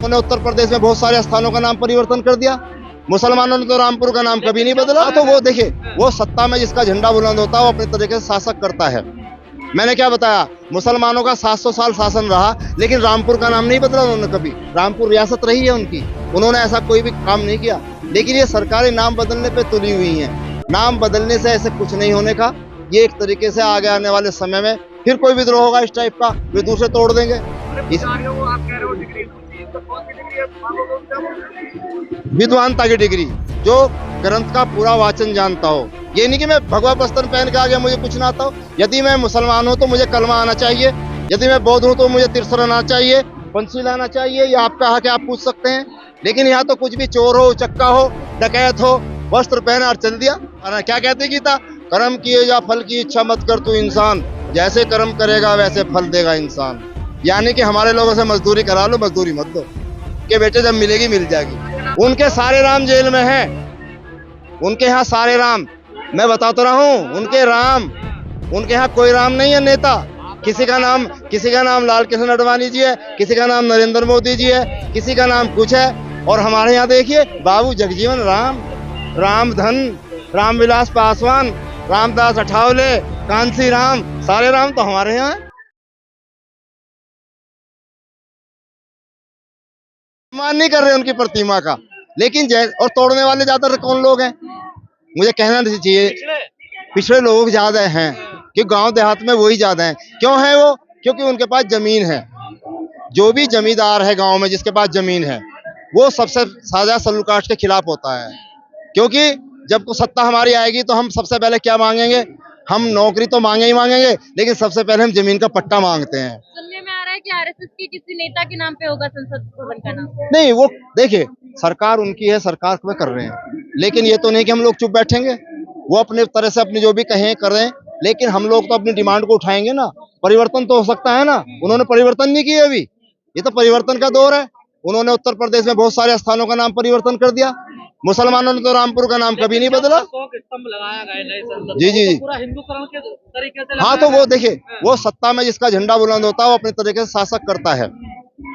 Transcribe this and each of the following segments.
उन्होंने उत्तर प्रदेश में बहुत सारे स्थानों का नाम परिवर्तन कर दिया। मुसलमानों ने तो रामपुर का नाम कभी नहीं बदला। तो वो देखिए, वो सत्ता में जिसका झंडा बुलंद होता है वो अपने तरीके से शासक करता है। मैंने क्या बताया, मुसलमानों का 700 साल शासन रहा, लेकिन रामपुर का नाम नहीं बदला उन्होंने कभी। रामपुर रियासत रही है उनकी, उन्होंने ऐसा कोई भी काम नहीं किया। लेकिन ये सरकारें नाम बदलने पे तुली हुई हैं। नाम बदलने से ऐसे कुछ नहीं होने का। ये एक तरीके से आगे आने वाले समय में फिर कोई विद्रोह होगा इस टाइप का, वे दूसरे तोड़ देंगे। विद्वानता की डिग्री, जो ग्रंथ का पूरा वाचन जानता हो। ये नहीं कि मैं भगवा वस्त्र पहन के आ गया, मुझे कुछ ना आता हो। यदि मैं मुसलमान हूं तो मुझे कलमा आना चाहिए, यदि मैं बौद्ध हूं तो मुझे त्रिशूल आना चाहिए, पंछी लाना चाहिए। ये आपका हक है, आप पूछ सकते हैं। लेकिन यहाँ तो कुछ भी चोर हो, चक्का हो, डकैत हो, वस्त्र पहना और चल दिया। क्या कहते गीता, कर्म किए या फल की इच्छा मत कर तू इंसान, जैसे कर्म करेगा वैसे फल देगा इंसान। यानी कि हमारे लोगों से मजदूरी करा लो, मजदूरी मत दो, के बेटे जब मिलेगी मिल जाएगी। उनके सारे राम जेल में हैं, उनके यहाँ सारे राम, मैं बता तो रहा हूँ, उनके राम, उनके यहाँ कोई राम नहीं है नेता। किसी का नाम लाल कृष्ण आडवाणी जी है, किसी का नाम नरेंद्र मोदी जी है, किसी का नाम कुछ है। और हमारे यहाँ देखिए, बाबू जगजीवन राम, रामधन, रामविलास पासवान, रामदास अठावले, कांसी राम, सारे राम तो हमारे यहाँ है। मान नहीं कर रहे उनकी प्रतिमा का, लेकिन और तोड़ने वाले ज्यादातर कौन लोग हैं, मुझे कहना नहीं चाहिए। पिछड़े लोग ज्यादा हैं, कि गांव देहात में वही ज्यादा हैं। क्यों है वो? क्योंकि उनके पास जमीन है। जो भी जमींदार है गांव में, जिसके पास जमीन है, वो सबसे साझा सल्लू कास्ट के खिलाफ होता है। क्योंकि जब को सत्ता हमारी आएगी तो हम सबसे पहले क्या मांगेंगे? हम नौकरी तो मांगे ही मांगेंगे, लेकिन सबसे पहले हम जमीन का पट्टा मांगते हैं। सुनने में आ रहा है कि आरएसएस के किसी नेता के नाम पे होगा संसद भवन का नाम। नहीं, वो देखिए, सरकार उनकी है, सरकार में कर रहे हैं, लेकिन ये तो नहीं कि हम लोग चुप बैठेंगे। वो अपने तरह से अपनी जो भी कहें कर रहे हैं, लेकिन हम लोग तो अपनी डिमांड को उठाएंगे ना। परिवर्तन तो हो सकता है ना। उन्होंने परिवर्तन नहीं किया अभी, ये तो परिवर्तन का दौर है। उन्होंने उत्तर प्रदेश में बहुत सारे स्थानों का नाम परिवर्तन कर दिया। मुसलमानों ने तो रामपुर का नाम कभी नहीं बदला। स्तंभ लगाया गया नए संसद जी जी जी, पूरा हिंदुकरण के तरीके से। हाँ, तो वो देखिए, वो सत्ता में जिसका झंडा बुलंद होता है वो अपने तरीके से शासक करता है।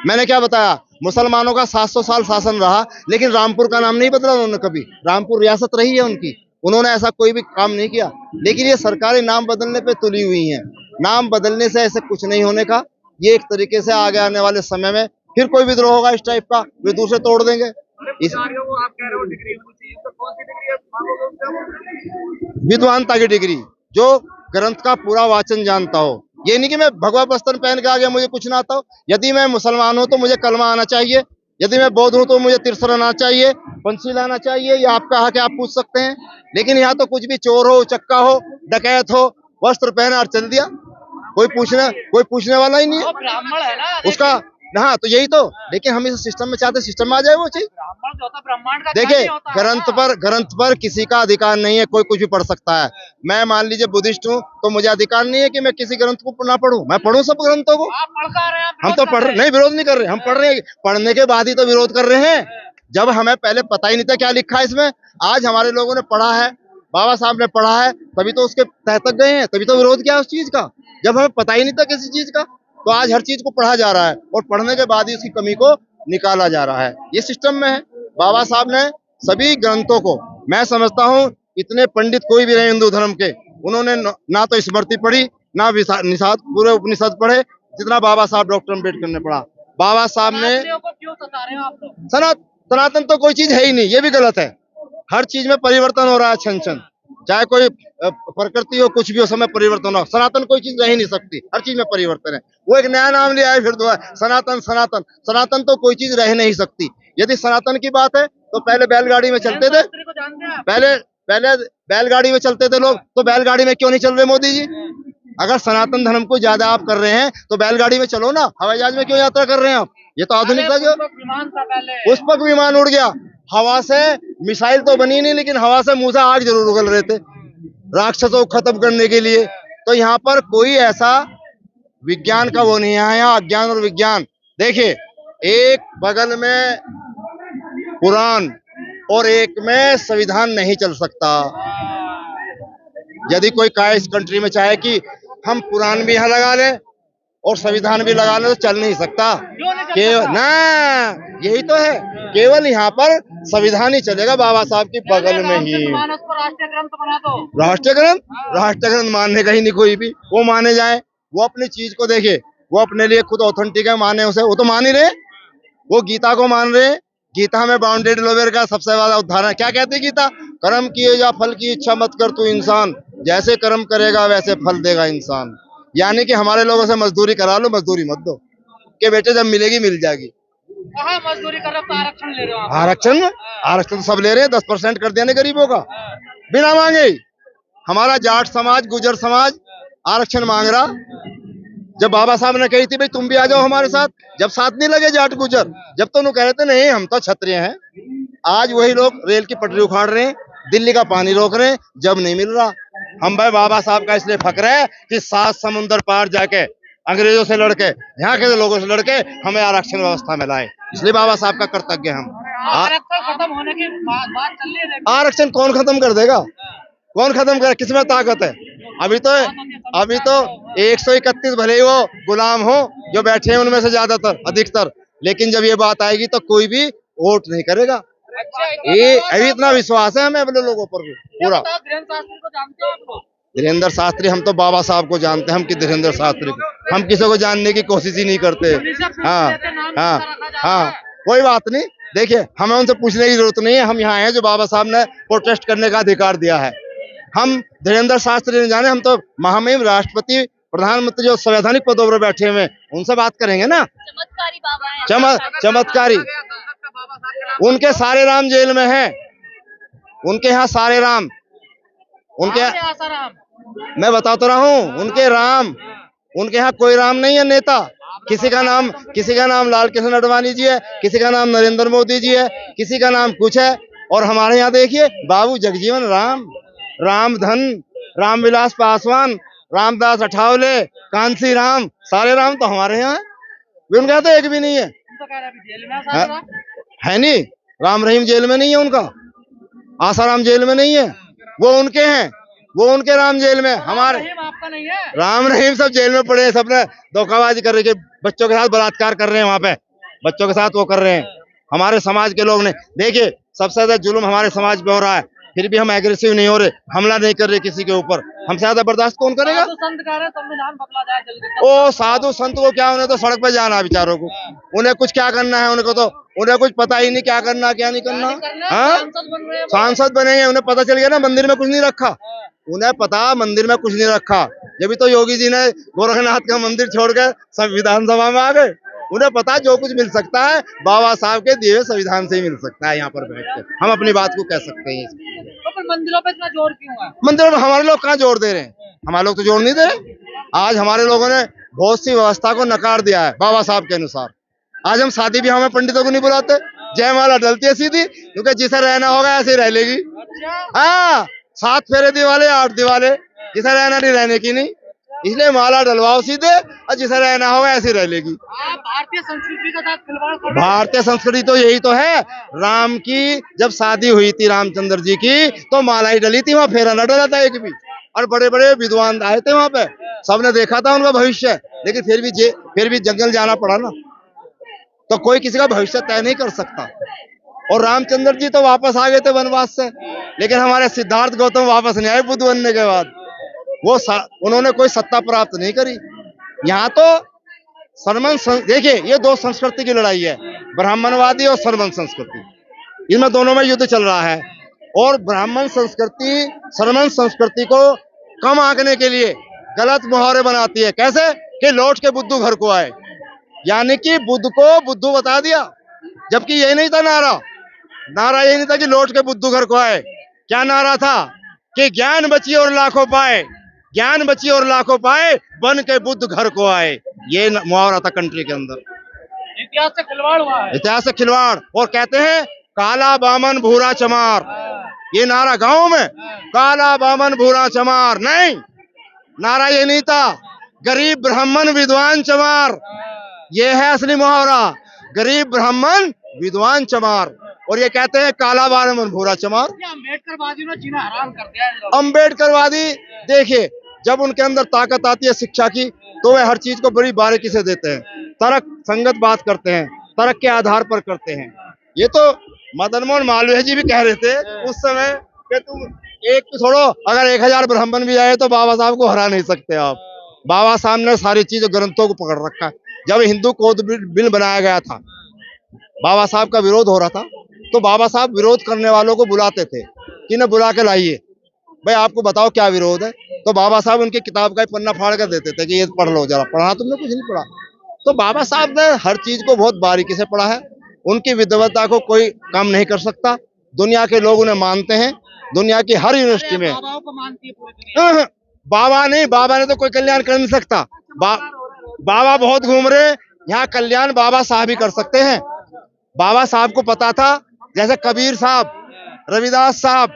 मैंने क्या बताया, मुसलमानों का 700 साल शासन रहा, लेकिन रामपुर का नाम नहीं बदला उन्होंने कभी। रामपुर रियासत रही है उनकी, उन्होंने ऐसा कोई भी काम नहीं किया। लेकिन ये सरकारें नाम बदलने पे तुली हुई हैं। नाम बदलने से ऐसे कुछ नहीं होने का। ये एक तरीके से आगे आने वाले समय में फिर कोई विद्रोह होगा इस टाइप का, वे दूसरे तोड़ देंगे। विद्वानता की डिग्री, जो ग्रंथ का पूरा वाचन जानता हो। ये नहीं कि मैं भगवा वस्त्र पहन के आ गया, मुझे कुछ ना आता हो। यदि मैं मुसलमान हूं तो मुझे कलमा आना चाहिए, यदि मैं बौद्ध हूं तो मुझे त्रिशूल आना चाहिए, पंछी लाना चाहिए। ये आपका हक है, आप पूछ सकते हैं। लेकिन यहाँ तो कुछ भी चोर हो, चक्का हो, डकैत हो, वस्त्र पहना और चल दिया। कोई पूछने वाला ही नहीं है। ब्राह्मण है ना उसका, हाँ, तो यही तो। लेकिन हम इस सिस्टम में चाहते, सिस्टम में आ जाए वो चीज। ब्राह्मण जो होता है ब्रह्मांड का देखिए, ग्रंथ पर किसी का अधिकार नहीं है, कोई कुछ भी पढ़ सकता है। मैं मान लीजिए बुद्धिस्ट हूँ, तो मुझे अधिकार नहीं है कि मैं किसी ग्रंथ को ना पढ़ूं। मैं पढ़ूं सब ग्रंथों को। आप पढ़ रहे हैं, हम तो पढ़ रहे नहीं, विरोध नहीं कर रहे, हम पढ़ रहे हैं। पढ़ने के बाद ही तो विरोध कर रहे हैं। जब हमें पहले पता ही नहीं था क्या लिखा है इसमें, आज हमारे लोगों ने पढ़ा है, बाबा साहब ने पढ़ा है, तभी तो उसके तह तक गए हैं, तभी तो विरोध किया उस चीज का। जब हमें पता ही नहीं था किसी चीज का, तो आज हर चीज को पढ़ा जा रहा है, और पढ़ने के बाद ही उसकी कमी को निकाला जा रहा है। ये सिस्टम में है। बाबा साहब ने सभी ग्रंथों को, मैं समझता हूँ इतने पंडित कोई भी रहे हिंदू धर्म के, उन्होंने ना तो स्मृति पढ़ी, ना निषाद पूरे उपनिषद पढ़े, जितना बाबा साहब डॉक्टर अम्बेडकर ने पढ़ा। बाबा साहब ने, क्यों सता रहे हो आप लोग? सनातन तो कोई चीज है ही नहीं, ये भी गलत है। हर चीज में परिवर्तन हो रहा है, छन छन, चाहे कोई प्रकृति हो, कुछ भी हो, समय परिवर्तन हो। सनातन कोई चीज रह ही नहीं सकती, हर चीज में परिवर्तन है। वो एक नया नाम ले आए, फिर सनातन सनातन सनातन तो कोई चीज रह नहीं सकती। यदि सनातन की बात है तो पहले बैलगाड़ी में चलते थे, पहले बैलगाड़ी में चलते थे लोग, तो बैलगाड़ी में क्यों नहीं चल रहे मोदी जी? अगर सनातन धर्म को ज्यादा आप कर रहे हैं तो बैलगाड़ी में चलो ना, हवाई जहाज में क्यों यात्रा कर रहे हैं आप? ये तो आधुनिक जो पुष्पक विमान उड़ गया हवा से, मिसाइल तो बनी नहीं, लेकिन हवा से मूसा आग जरूर उगल रहे थे राक्षसों को खत्म करने के लिए। तो यहाँ पर कोई ऐसा विज्ञान का वो नहीं है, यहाँ अज्ञान और विज्ञान। देखिए, एक बगल में पुराण और एक में संविधान नहीं चल सकता। यदि कोई कहे इस कंट्री में चाहे कि हम पुराण भी यहाँ लगा लें और संविधान भी लगा लो तो चल नहीं सकता। क्यों नहीं चल केवल सकता? ना, यही तो है, केवल यहाँ पर संविधान ही चलेगा बाबा साहब की बगल में ही। रामचरितमानस को राष्ट्रीय ग्रंथ बना दो। राष्ट्र ग्रंथ मानने का ही नहीं कोई भी, वो माने जाए, वो अपनी चीज को देखे, वो अपने लिए खुद ऑथेंटिक है, माने उसे, वो तो मान ही रहे, वो गीता को मान रहे। गीता में बाउंडेड लोवेर का सबसे ज्यादा उदाहरण क्या कहती है गीता? कर्म किए या फल की इच्छा मत कर तू इंसान, जैसे कर्म करेगा वैसे फल देगा इंसान। यानी कि हमारे लोगों से मजदूरी करा लो, मजदूरी मत दो, के बेटे जब मिलेगी मिल जाएगी। कहाँ मजदूरी कर रहे हो तो आरक्षण ले रहे हो आप? आरक्षण तो सब ले रहे हैं, 10% कर दिया ना गरीबों का, बिना मांगे ही। हमारा जाट समाज, गुजर समाज आरक्षण मांग रहा। जब बाबा साहब ने कही थी भाई तुम भी आ जाओ हमारे साथ, जब साथ नहीं लगे जाट गुजर, जब तो कह रहे थे नहीं हम तो क्षत्रिय हैं। आज वही लोग रेल की पटरी उखाड़ रहे हैं, दिल्ली का पानी रोक रहे हैं, जब नहीं मिल रहा। हम भाई बाबा साहब का इसलिए फक्र है कि 7 समुंदर पार जाके अंग्रेजों से लड़के, यहाँ के लोगों से लड़के हमें आरक्षण व्यवस्था में लाए, इसलिए बाबा साहब का कर्तव्य हम। आरक्षण खत्म होने की बात चल रही है। आरक्षण कौन खत्म कर देगा? कौन खत्म करे? किसमें ताकत है? अभी तो 131 भले ही वो गुलाम हो जो बैठे हैं उनमें से ज्यादातर, अधिकतर, लेकिन जब ये बात आएगी तो कोई भी वोट नहीं करेगा। ये अभी इतना विश्वास है हमें अपने लोगों पर भी पूरा। धीरेन्द्र शास्त्री को जानते हो आप लोग? धीरेन्द्र शास्त्री, हम तो बाबा साहब को जानते हैं, हम कि धीरेन्द्र शास्त्री को, हम किसी को जानने की कोशिश ही नहीं करते। हाँ, कोई बात नहीं, देखिए हमें उनसे पूछने की जरूरत नहीं है, हम यहाँ हैं जो बाबा साहब ने प्रोटेस्ट करने का अधिकार दिया है। हम धीरेन्द्र शास्त्री नहीं जाने, हम तो महामहिम राष्ट्रपति, प्रधानमंत्री जो संवैधानिक पदों पर बैठे हुए उनसे बात करेंगे ना। चमत्कारी बाबा है। चमत्कारी, उनके सारे राम जेल में हैं, उनके यहाँ सारे राम, उनके मैं बता तो रहा हूँ, उनके राम, उनके यहाँ कोई राम नहीं है नेता। किसी का नाम लाल कृष्ण आडवाणी जी है, किसी का नाम नरेंद्र मोदी जी है, किसी का नाम कुछ है, और हमारे यहाँ देखिए बाबू जगजीवन राम, रामधन, रामविलास पासवान, रामदास अठावले, कांसी राम, सारे राम तो हमारे यहाँ है। उनका तो एक भी नहीं है, है नहीं। राम रहीम जेल में नहीं है उनका, आसाराम जेल में नहीं है, वो उनके हैं, वो उनके राम जेल में, हमारे आपका नहीं है। राम रहीम सब जेल में पड़े हैं, सबने धोखाबाजी कर रही है, बच्चों के साथ बलात्कार कर रहे हैं, वहां पे बच्चों के साथ वो कर रहे हैं। हमारे समाज के लोग ने देखिए सबसे ज्यादा जुल्म हमारे समाज पे हो रहा है, फिर भी हम एग्रेसिव नहीं हो रहे, हमला नहीं कर रहे किसी के ऊपर, हमसे ज्यादा बर्दाश्त कौन करेगा? संत कह रहे हैं संविधान बदला जाए जल्दी। ओ साधु संत को क्या, उन्हें तो सड़क पे जाना बेचारों को, उन्हें कुछ क्या करना है, उन्हें कुछ पता ही नहीं क्या करना क्या नहीं करना। हाँ, सांसद बनेंगे, उन्हें पता चल गया ना मंदिर में कुछ नहीं रखा, उन्हें पता मंदिर में कुछ नहीं रखा। जब तो योगी जी ने गोरखनाथ का मंदिर छोड़ के सब विधानसभा में आ गए, उन्हें पता जो कुछ मिल सकता है बाबा साहब के दिए हुए संविधान से ही मिल सकता है। यहाँ पर बैठ के हम अपनी बात को कह सकते हैं। तो फिर मंदिरों पे इतना जोर क्यों है? मंदिरों में हमारे लोग कहाँ जोर दे रहे हैं? हमारे लोग तो जोर नहीं दे रहे। आज हमारे लोगों ने बहुत सी व्यवस्था को नकार दिया है बाबा साहब के अनुसार। आज हम शादी ब्याह में पंडितों को नहीं बुलाते, जयमाला डलती है सीधी, क्योंकि जिसे रहना होगा ऐसे ही रह लेगी। हाँ, 7 फेरे दिवाले 8 दिवाले, जिसे रहना नहीं रहने की नहीं, इसलिए माला डलवाओ सीधे, और जिसे रहना होगा ऐसे रह लेगी। भारतीय संस्कृति के साथ खिलवाड़ कर रहे हैं। भारतीय संस्कृति तो यही तो है। राम की जब शादी हुई थी रामचंद्र जी की, तो माला ही डली थी, वहाँ फेरा न डला था एक भी, और बड़े बड़े विद्वान आए थे वहाँ पे, सबने देखा था उनका भविष्य, लेकिन फिर भी जंगल जाना पड़ा ना, तो कोई किसी का भविष्य तय नहीं कर सकता। और रामचंद्र जी तो वापस आ गए थे वनवास से, लेकिन हमारे सिद्धार्थ गौतम वापस नहीं आए बुद्ध बनने के बाद। उन्होंने कोई सत्ता प्राप्त नहीं करी। यहाँ तो देखिए ये 2 संस्कृति की लड़ाई है, ब्राह्मणवादी और सरमन संस्कृति, इनमें दोनों में युद्ध चल रहा है। और ब्राह्मण संस्कृति सरमन संस्कृति को कम आंकने के लिए गलत मुहावरे बनाती है। कैसे? कि लौट के बुद्धू घर को आए, यानी कि बुद्ध को बुद्धू बता दिया, जबकि यही नहीं था नारा यही नहीं था कि लौट के बुद्धू घर को आए। क्या नारा था? कि ज्ञान बची और लाखों पाए, ज्ञान बची और लाखों पाए, बन के बुद्ध घर को आए। ये मुहावरा था कंट्री के अंदर। इतिहास से खिलवाड़ हुआ है। इतिहास से खिलवाड़। और कहते हैं काला बामन भूरा चमार, ये नारा गांव में, काला बामन भूरा चमार नहीं, नारा ये नहीं था। गरीब ब्राह्मण विद्वान चमार, ये है असली मुहावरा, गरीब ब्राह्मण विद्वान चमार। और ये कहते हैं काला बामन भूरा चमार। अम्बेडकरवादियों ने जीना हराम कर दिया है। अम्बेडकरवादी देखिए, जब उनके अंदर ताकत आती है शिक्षा की, तो वे हर चीज को बड़ी बारीकी से देते हैं। तर्क संगत बात करते हैं, तर्क के आधार पर करते हैं। ये तो मदन मोहन मालवीय जी भी कह रहे थे उस समय कि तुम एक तो छोड़ो, अगर 1000 ब्राह्मण भी आए तो बाबा साहब को हरा नहीं सकते आप। बाबा साहब ने सारी चीजें ग्रंथों को पकड़ रखा है। जब हिंदू कोड बिल बनाया गया था, बाबा साहब का विरोध हो रहा था, तो बाबा साहब विरोध करने वालों को बुलाते थे कि इन्हें बुला के लाइए, भाई आपको बताओ क्या विरोध है। तो बाबा साहब उनकी किताब का पन्ना फाड़ कर देते थे कि ये पढ़ लो जरा। पढ़ा तुमने? कुछ नहीं पढ़ा। तो बाबा साहब ने हर चीज को बहुत बारीकी से पढ़ा है। उनकी विद्वता को कोई कम नहीं कर सकता। दुनिया के लोग उन्हें मानते हैं, दुनिया की हर यूनिवर्सिटी में। बाबाओं को मानती है पूरी दुनिया। बाबा नहीं, बाबा ने तो कोई कल्याण कर नहीं सकता। बाबा बहुत घूम रहे, यहाँ कल्याण बाबा साहब ही कर सकते हैं। बाबा साहब को पता था, जैसे कबीर साहब, रविदास साहब,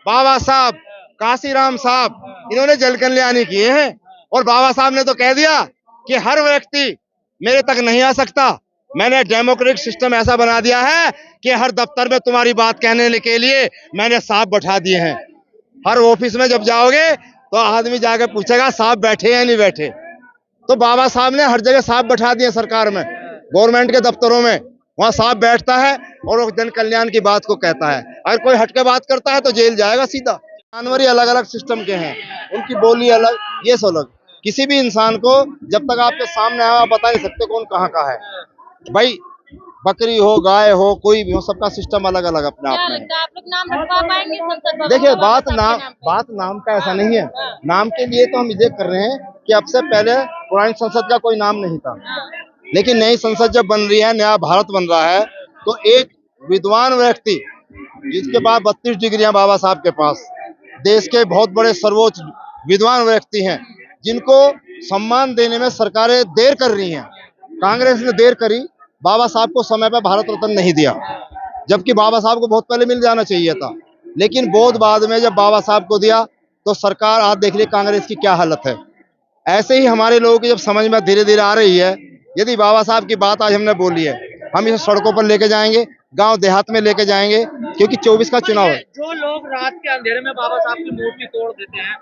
बाबा साहब, काशीराम साहब, इन्होंने जल कल्याणी किए हैं। और बाबा साहब ने तो कह दिया कि हर व्यक्ति मेरे तक नहीं आ सकता। मैंने डेमोक्रेटिक सिस्टम ऐसा बना दिया है कि हर दफ्तर में तुम्हारी बात कहने के लिए मैंने साहब बैठा दिए हैं। हर ऑफिस में जब जाओगे तो आदमी जाके पूछेगा साहब बैठे या नहीं बैठे। तो बाबा साहब ने हर जगह साहब बैठा दिए। सरकार में, गवर्नमेंट के दफ्तरों में, वहाँ साहब बैठता है और वो जन कल्याण की बात को कहता है। अगर कोई हटके बात करता है तो जेल जाएगा सीधा। जानवर ही अलग अलग सिस्टम के हैं, उनकी बोली अलग, ये सब अलग। किसी भी इंसान को जब तक आपके सामने आया आप बता नहीं सकते कौन कहाँ का है। भाई बकरी हो, गाय हो, कोई भी हो, सबका सिस्टम अलग अलग अपने आप क्या में है। लगता है आप लोग नाम रखवा पाएंगे संसद भवन? देखिए, बाबा साहब के नाम पे? बात नाम का ऐसा नहीं है। नाम के लिए तो हम ये कर रहे हैं कि अब से पहले पुरानी संसद का कोई नाम नहीं था, लेकिन नई संसद जब बन रही है, नया भारत बन रहा है, तो एक विद्वान व्यक्ति जिसके पास 32 डिग्रियां बाबा साहब के पास, देश के बहुत बड़े सर्वोच्च विद्वान व्यक्ति हैं, जिनको सम्मान देने में सरकारें देर कर रही हैं। कांग्रेस ने देर करी, बाबा साहब को समय पर भारत रत्न नहीं दिया, जबकि बाबा साहब को बहुत पहले मिल जाना चाहिए था। लेकिन बहुत बाद में जब बाबा साहब को दिया तो सरकार, आज देख लीजिए कांग्रेस की क्या हालत है। ऐसे ही हमारे लोगों की जब समझ में धीरे धीरे आ रही है, यदि बाबा साहब की बात आज हमने बोली है, हम इसे सड़कों पर लेके जाएंगे, गांव देहात में लेके जाएंगे, क्योंकि 24 का चुनाव है। जो लोग रात के अंधेरे में बाबा साहब की मूर्ति तोड़ देते हैं,